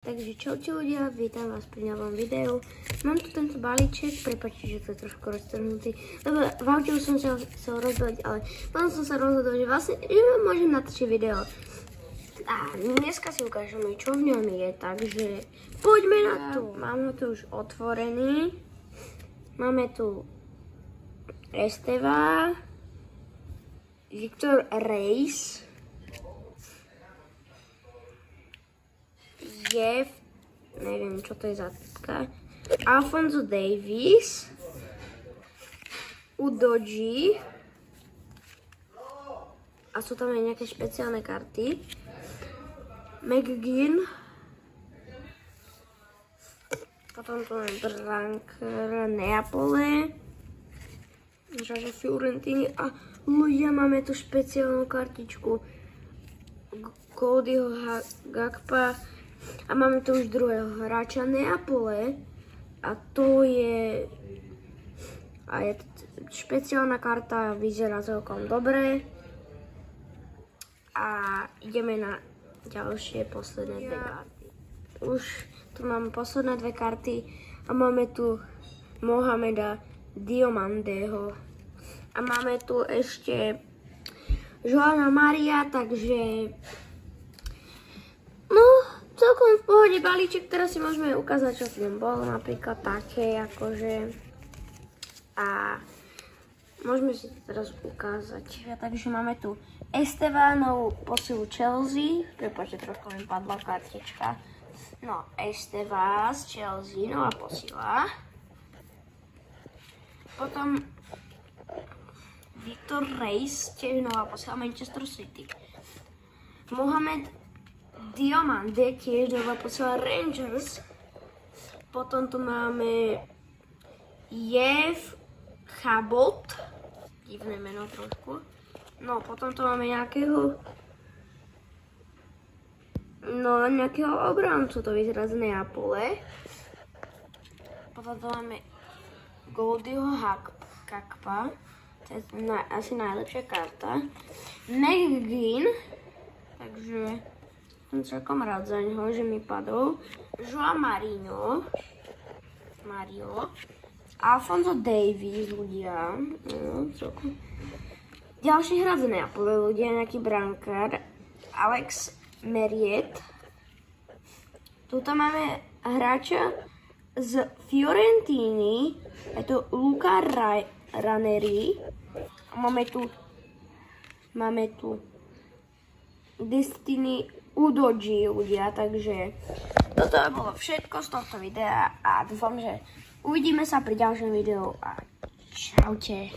Takže čaute ľudia, vítam vás pri novom videu. Mám tu tento balíček, prepáčte, že to je trošku roztrhnutý, lebo v aute už som sa chcel rozbaliť, ale potom som sa rozhodol, že vlastne môžem natočiť video. A dneska si ukážeme, čo v ňom je, takže poďme na to. Mám ho tu už otvorený. Máme tu Esteva, Victor Reis, neviem, čo to je za typka, Alphonso Davies, Udoji a sú tam aj nejaké špeciálne karty, McGinn, potom tu máme Branker, Neapole, Žaža Fiorentini a ľudia, máme tu špeciálnu kartičku Codyho Gakpa. A máme tu už druhého hráča Neapole a to je špeciálna karta, vyzerá celkom dobre a ideme na ďalšie posledné dve karty. Už tu máme posledné dve karty a máme tu Mohameda Diomandeho a máme tu ešte Joana Maria, takže celkom v pohode balíček, teraz si môžeme ukázať, čo v ňom bolo, napríklad také, akože, a môžeme si to teraz ukázať. Takže máme tu Estevanovú posilu Chelsea, prepáčte, trošku mi padla kartička. No, Esteva z Chelsea, nová posila. Potom Victor Reis, tiež nová posila Manchester City. Mohamed Diomande, tiež nová posila Rangers. Potom tu máme Jev Chabot, divné meno trošku. No, potom tu máme nejakého obrancu, to vyzerá z Neapole. Potom tu máme Codyho Gakpa, to je asi najlepšia karta. McGinn, takže som celkom rád za neho, že mi padol. João Mario, Alphonso Davies, ľudia. Ďalší hráč z Neapole, ľudia, nejaký brankár. Alex Meriet. Tuto máme hráča z Fiorentiny, je to Luca Ranieri. Máme tu Destiny Udoji, ľudia, takže toto bolo všetko z tohto videa a dúfam, že uvidíme sa pri ďalšom videu a čaute.